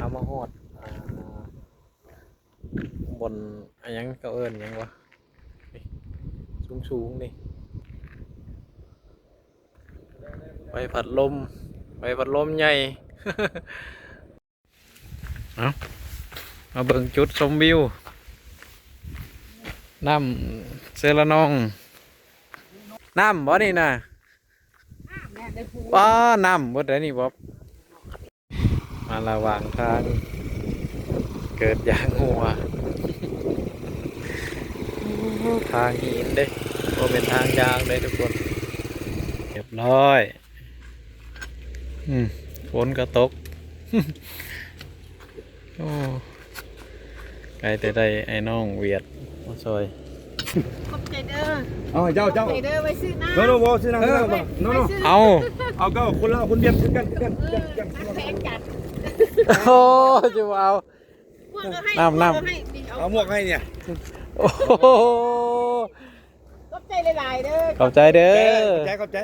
เขามาฮอดบนอะไรยังก็เอิญยังวะสูงนี่ไปพัดลมใหญ่ เอามาเบิ่งจุดชมวิวน้ำเซรานองน้ำบ่นี่นะป้าน้ำบ่ได้นี่บ๊อบมาระหว่างทางเกิดยางหัวทางหินเด้ก็เป็นทางยางเลยทุกคนเรียบร้อยฝนก็ตก โอ้ไกลแต่ได้ไอ้น้องเวียดมาซอยขอบใจเด้อเอาเจ้าขอบใจเด้อไว้ซื้อน้ำโน้ซื้อน้ำโน้เอาก็คนละคนเดียวกันแพงจัดโอ้จะเอาน้ำเอาหมวกให้เนี่ยโอ้ขอบใจหลายๆเด้อขอบใจเด้อขอบใจ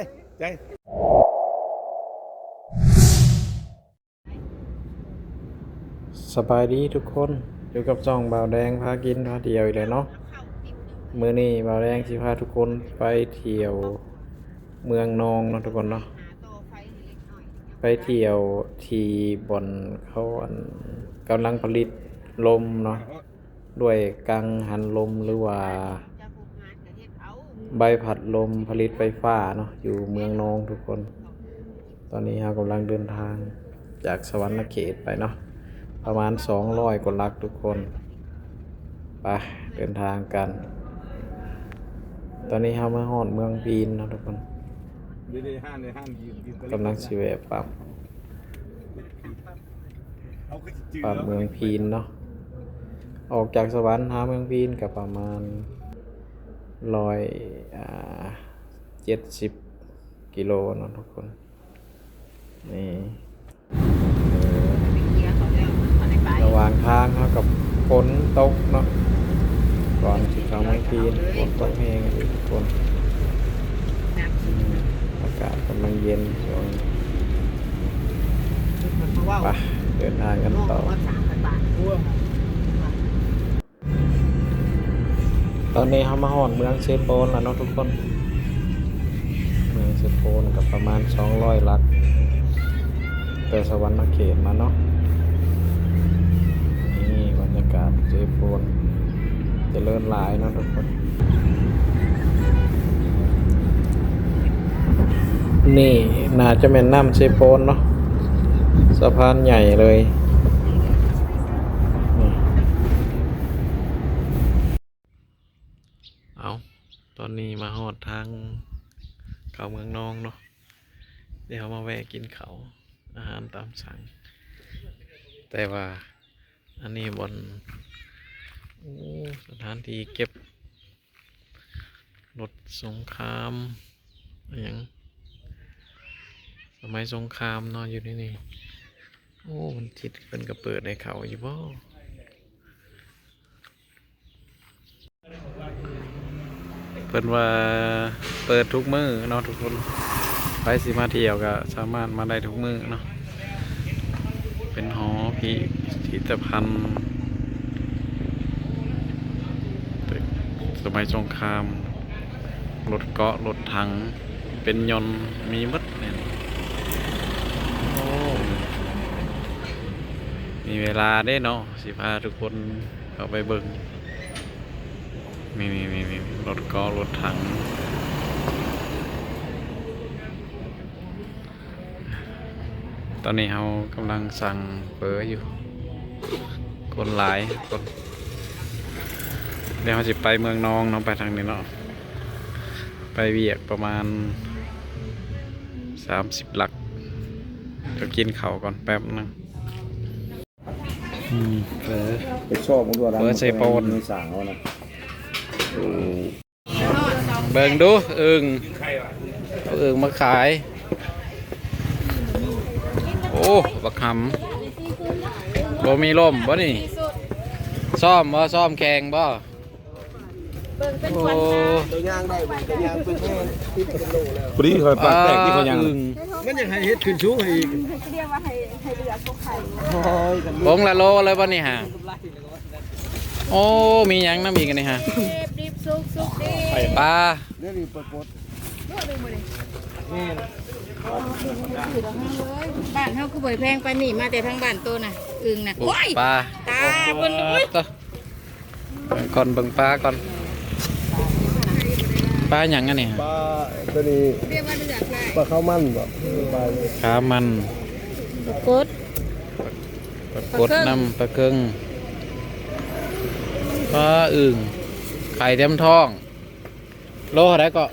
สบายดีทุกคนอยู่กับจ่องบ่าวแดงพากินพาเที่ยวอีกเลยเนาะมื้อนี้บ่าวแดงสิพาทุกคนไปเที่ยวเมืองนองเนาะทุกคนเนาะไปเที่ยวที่บ่อนเขากำลังผลิตลมเนาะด้วยกังหันลมหรือว่าใบพัดลมผลิตไฟฟ้าเนาะอยู่เมืองนองทุกคนตอนนี้เรากำลังเดินทางจากสวรรณเขตไปเนาะประมาณ200 กว่าลักทุกคนไปเดินทางกันตอนนี้เรามาฮอดเมืองพีนนะทุกคนกำลังสิแวะปั๊มเมืองพีนเนาะออกจากสวรรค์หาเมืองพีนกับประมาณ170 กิโลเนาะทุกคนนี่ระหว่างทางเขากับฝนตกเนาะก่อนที่เขาไม่พีนฝนตกแห้งอยู่ทุกคนอากาศกำลังเย็นช่วงไปเดินทางกันต่อตอนนี้เขามาฮอดเมืองเซโปนแล้วเนาะทุกคนเมืองเซโปนกับประมาณ200 ลักแต่สวรรณเขตมาเนาะนี่บรรยากาศเซโปนเจริญหลายเนาะทุกคนนี่น่าจะเป็นน้ำเซโปนเนาะสะพานใหญ่เลยเอาตอนนี้มาฮอดทางเขาเมืองนองเนาะเดี๋ยวมาแวะกินเขาอาหารตามสั่งแต่ว่าอันนี้บนสถานที่เก็บรถสงครามอย่างสมัยสงครามเนาะอยู่ที่นี่โอ้มันจิตเป็นกระเปิดในเขาอยู่บ่เปิดว่าเปิดทุกมื้อเนาะทุกคนไปสิมาเที่ยวก็สามารถมาได้ทุกมื้อเนาะเป็นหอพิพิธภัณฑ์สมัยสงครามรถเกาะรถถังเป็นยนต์มีมัดเนี่ยโอ้มีเวลาได้เนาะสิพาทุกคนเข้าไปเบิ่งนี่รถเกาะรถถังตอนนี้เรากำลังสั่งเฟออยู่คนหลายคนเดี๋ยวเราจะไปเมืองนองเนาะไปทางนี้เนาะไปเวียกประมาณ30 ลักก็กินข้าวก่อนแป๊บนึงเฟอไปชอบมึงด้วยนะเฟอเซโปนสั่งเขานะเบิ่งดูอึ่งเอาอึ่งมาขายโอ้บักหำบ่มีลมบ่นี่ซ่อมแข่งบ่ เบิ่งเป็นควันตา ตัวย่างได้บ่ตัวย่างเป็นแม่ที่เป็นโลแล้ว พอดีคอยปากแตกที่เขายัง มันยังให้เฮ็ดขึ้นสูงให้อีก ให้เรียกว่าให้เรือเขาไข่ โอ้ยกัน บงละโลเลยป่ะนี่ฮะโอ้มีหยังน้ำอีกอันนี่ฮะ ดิบสุกดิ ปลา เดี๋ยวนี้ปรากฏ แม่น บ้านเฮาคือบ่อยแพงไปนี่มาแต่ทางบ้านโตน่ะอึ่งน่ะ ปลูกปลา ตาเพิ่นอุ้ย ต่อก่อนเบิ่งปลาก่อนปลาหยังอันนี่ฮะ ปลาตัวนี้ เรียกว่าเรือใคร ปลาข้าวมันบ่ปลา ขามัน ปรากฏ ปลากดน้ำปลาเกิงปลาอึ่งไข่เต็มท้อง โลเท่าไหร่ก็200,000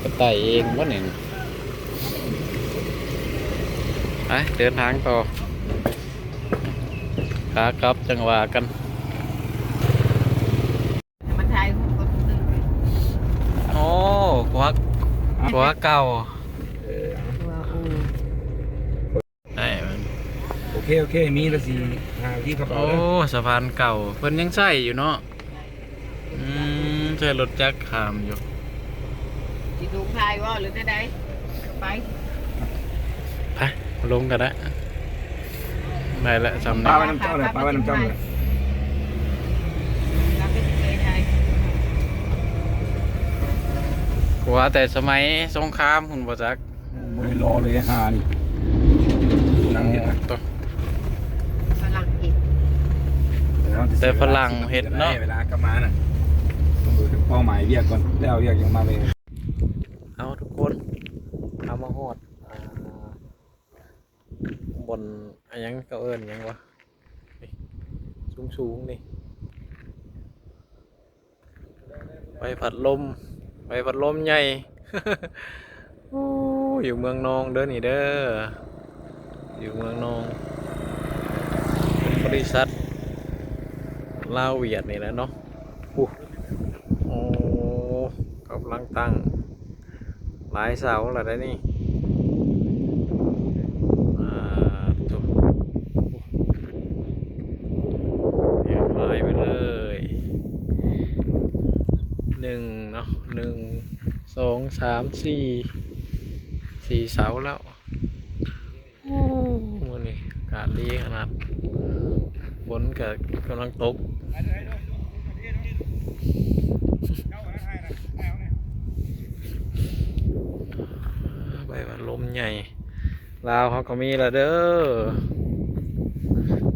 กระต่ายเองวะเนี่ยไปเดินทางต่อขากลับจังหวะกัน มันทายคน โอ้หัวเก่าได้มัน โอเคมีละสิหาที่กระเป๋า โอ้ เลย สะพานเก่าเพิ่นยังใช้อยู่เนาะใช้รถจักรขามอยู่ สิถูกทายว่าหรือได้ไป ไปลงกันได้ได้ละจำ ปลา ได้ ไว้น้ำเจ้าเลยปลาไว้น้ำเจ้าเลย เราเป็นเคยทาย กว่าแต่สมัยสงครามคุณบ่จัก ไม่รอเลยหานี่นั่งเห็ดนะ ตัว ฝรั่งกิน แต่ฝรั่งเห็ดเนาะ เวลากลับมาน่ะต้องดูถึงเป้าหมายเรียกก่อนแล้วเรียกยังมาเลย เอาทุกคนเอามาหอดบนอะไรยังก็เอิญยังวะสูงนี่ไปผัดลมใหญ่ โอ้อยู่เมืองนองเด้อนี่เด้ออยู่เมืองนองเป็นบริษัทลาวเวียดนี่แหละเนาะโอ้กำลังตั้งหลายเสาแล้วได้นี่ถูกเรียงรายไปเลย1เนาะ1 2 3 4เสาแล้วโอ้วันนี้อากาศดีขนาดฝนก็กำลังตกใบว่าลมใหญ่ลาวเขาก็มีละเด้อ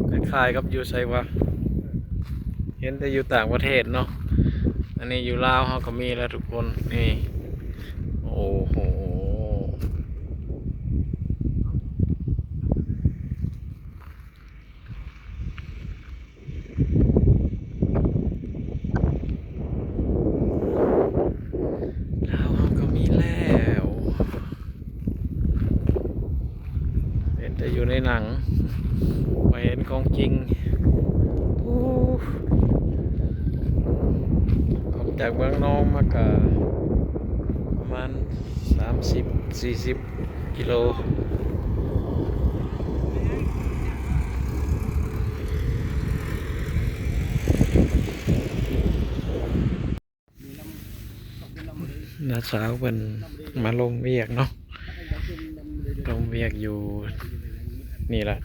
คล้ายๆกับอยู่ไสวะเห็นแต่อยู่ต่างประเทศเนาะอันนี้อยู่ลาวเขาก็มีแล้วทุกคนนี่โอ้โหลาวเขาก็มีแล้วเห็นแต่อยู่ในหนังไม่เห็นของจริงโอ้ออกจากเมืองนองมากะประมาณ30-40 กิโลน้าสาวเป็นมาลงเวียกเนาะลงเวียกอยู่นี่แหละ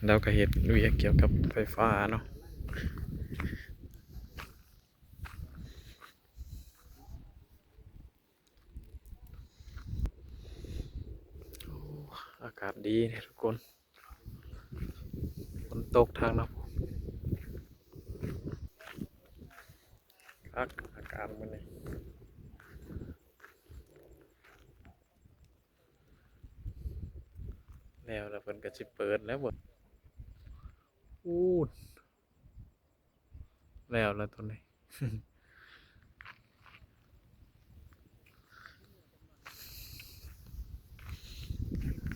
เราก็เห็นเวียกเกี่ยวกับไฟฟ้าเนาะอากาศดีเนี่ยทุกคนฝนตกทางเนาะอากาศมันนี่แล้วเพิ่นก็สิเปิดแล้วบ่อู้แล้วตัวนี้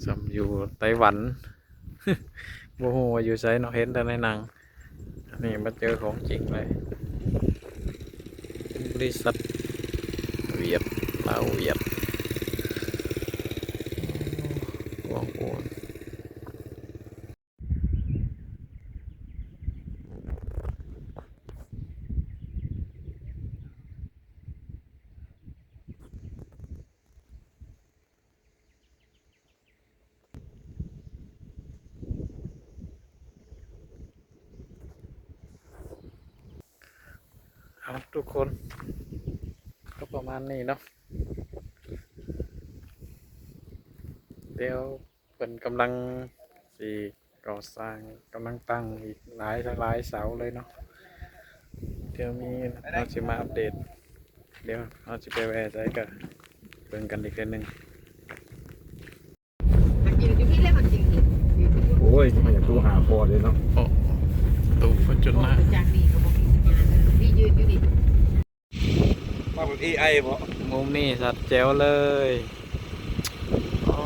สำอยู่ไต้หวัน โมโหว่าอยู่ไสเนาะเห็นแต่ในหนังอันนี้มาเจอของจริงเลยบริษัทเวียดลาวเวียดกว้าง ทุกคน ก็ประมาณนี้เนาะเดี๋ยวเป็นกำลังสี่ก่อสร้างกำลังตั้งอีกหลายเสาเลยเนาะเดี๋ยวมีเราจะมาอัปเดตเดี๋ยวเราจะไปแวะใจกันเบิ่งกันอีกทีหนึง มันยืนอยู่ที่เล่นมันจริง โอ้ยมันอยากดูหาพอเลยเนาะ โอ้ตูฟอร์จูน ๆ น่า จากนี่ก็บอกพี่ยืนอยู่นี่ มาแบบ AI บ่ มุมนี้สัดแจ๋วเลยโอ้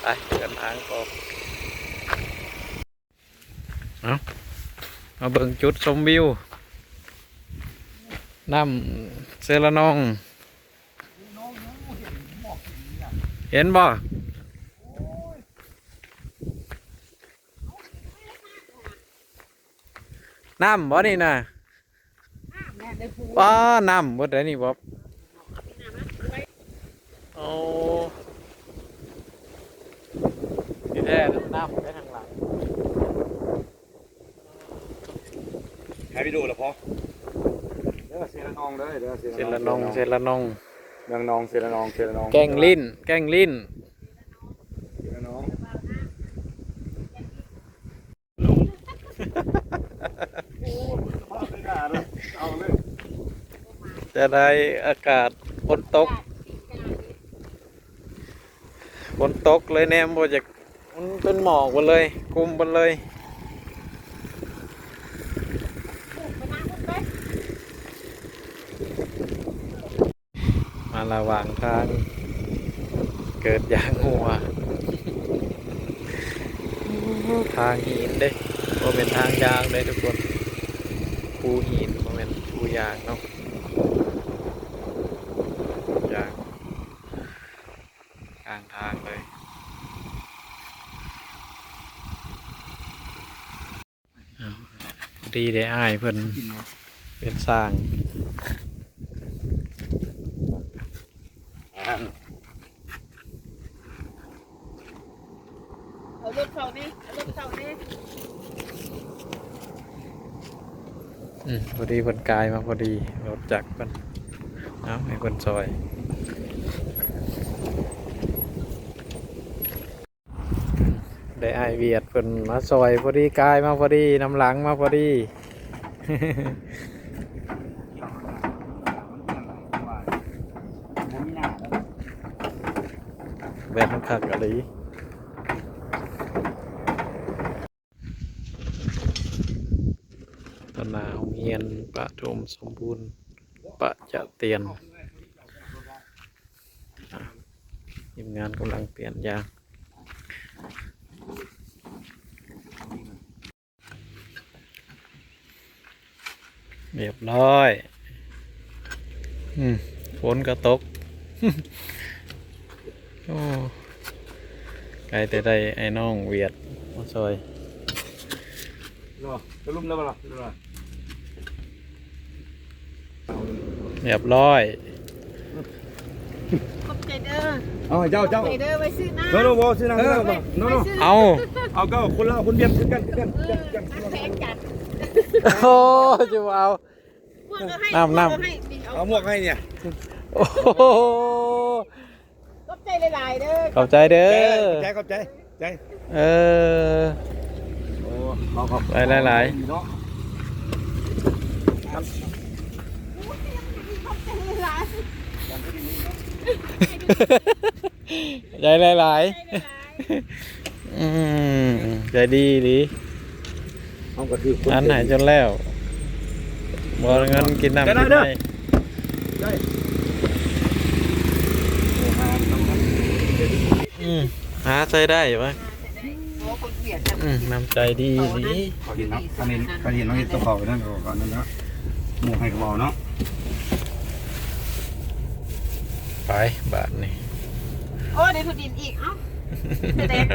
ไปเดินทางต่อมาเบิ่งจุดชมวิวน้ำเซรานอง เห็นบ่น้ำบ่นี่นะป้าน้ำบ่ได้นี่บ่โอ้ที่แท้น้ำไปทางหลัง ให้ไปดูแล้วพอเด้อเซรานองเด้อเด้อ เซรานองเซรานอง เมืองนองเซรานองเซรานอง แกงลิ้นแกงลิ้น เซรานอง เอาเลย จะได้อากาศฝนตกเลยแนมบ่จากมันเป็นหมอกหมดเลยกลุ่มหมดเลยมาระหว่างทางเกิดยางหัว ทางหินเด้บ่เป็นทางยางเลยทุกคนภูหินบ่เป็นภูยางเนาะยางกลางทางเลยอ้าวดีได้อ้ายเพิ่นเป็นสร้าง เอารถเข้านี่เอารถเข้านี่ พอดีเพิ่นกายมาพอดีรถจักรเพิ่นเอาให้เพิ่นซอยได้อ้ายเวียดเพิ่นมาซอยพอดีกายมาพอดีนำหลังมาพอดี แบบมันคักอะไรตนาโรงเรียนประถมสมบูรณ์ประจะเตียนทีมงานกำลังเปลี่ยนยางเรียบร้อยฝนก็ตก โอ้ไกลแต่ได้ไอ้น้องเวียดมาซอย รอจะลุ่มแล้วบ่ล่ะ เรียบร้อย ขอบใจเด้อ เอาให้เจ้า ขอบใจเด้อไว้ซื้อน้ำ โนซื้อน้ำโน เอา เอาก็คนละคนเบียดกัน น้ำแพงจัด โอ้จะเอา พวกก็ให้ น้ำ พวกก็ให้ เอาหมวกให้เนี่ย โอ้โห ขอบใจหลายๆเด้อ ขอบใจเด้อ ขอบใจใจ เออ โอ้เราขอบ ไปหลาย เนาะ ขอบใจหลาย ใจหลายใจดีดี เอาก็คือ อันไหนจนแล้วบอเงินกินน้ำกินได้ ได้ หาใช้ได้ปะ โอ้คนเบียดกัน น้ำใจดีดี เขาเห็นเนาะเขาเห็นน้องเห็นตัวเขานั่นก่อนนั่นนะหมวกให้กระบอกเนาะ ไปบาทนี่ โอ้ได้ทุดินอีกเอ้าเด็ก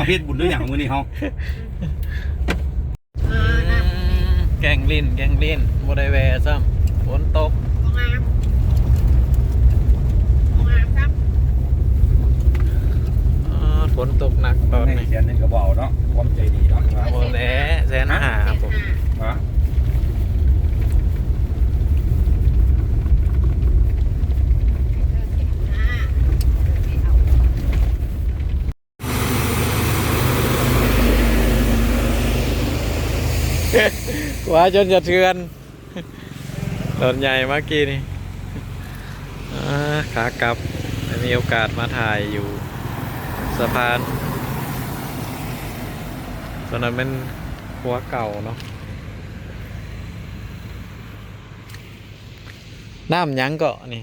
เฮ็ดบุญด้วยอย่างมื้อนี้เฮา นะ แกงลิ้นบ่ได้แวซ้ำฝนตก งามครับ ฝนตกหนักตอน ให้ นี้ เสียนนึงก็บ่เอาเนาะความใจดีเนาะครับ โอ้แหละแสนหาผม ฮะ ว่าจนจะเทือนรถใหญ่เมื่อกี้นี่ขากลับได้มีโอกาสมาถ่ายอยู่สะพานตอนนั้นเป็นหัวเก่าเนาะน้ำหยังเกาะนี่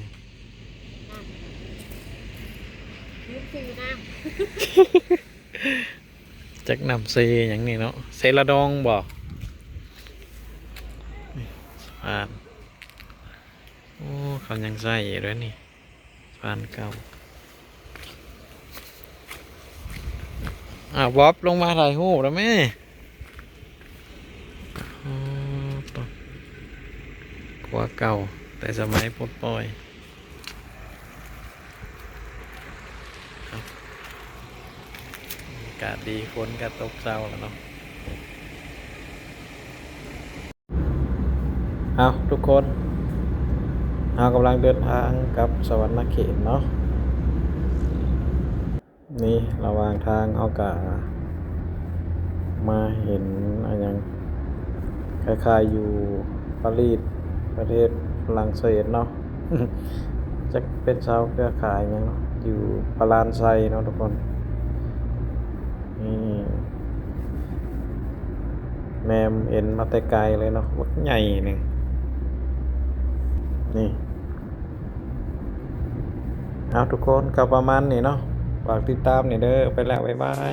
ยืมซื้อน้ จักน้ำเซอย่างนี้เนาะเซละดองบ่สะพานโอ้เขายังใส่อยู่ด้วยนี่สะพานเก่าบ๊อบลงมาถ่ายรูปแล้วแม่อ๋อปะหัวเก่าแต่สมัยปลดปล่อยครับอากาศดีฝนก็ตกเช้าแล้วเนาะเอาทุกคนเรากำลังเดินทางกลับสวรรณเขตเนาะนี่ระหว่างทางเอากะมาเห็นอะไรอย่างคล้ายๆอยู่ปารีสประเทศฝรั่งเศสเนาะ จะเป็นชาวเครือข่ายหยังเนาะอยู่ปารานไซเนาะทุกคนนี่แมมเห็นมาแต่ไกลเลยเนาะวัดใหญ่หนึ่งนี่เอาทุกคนกับประมาณนี้เนาะฝากติดตามนี่เด้อไปแล้วบ๊ายบาย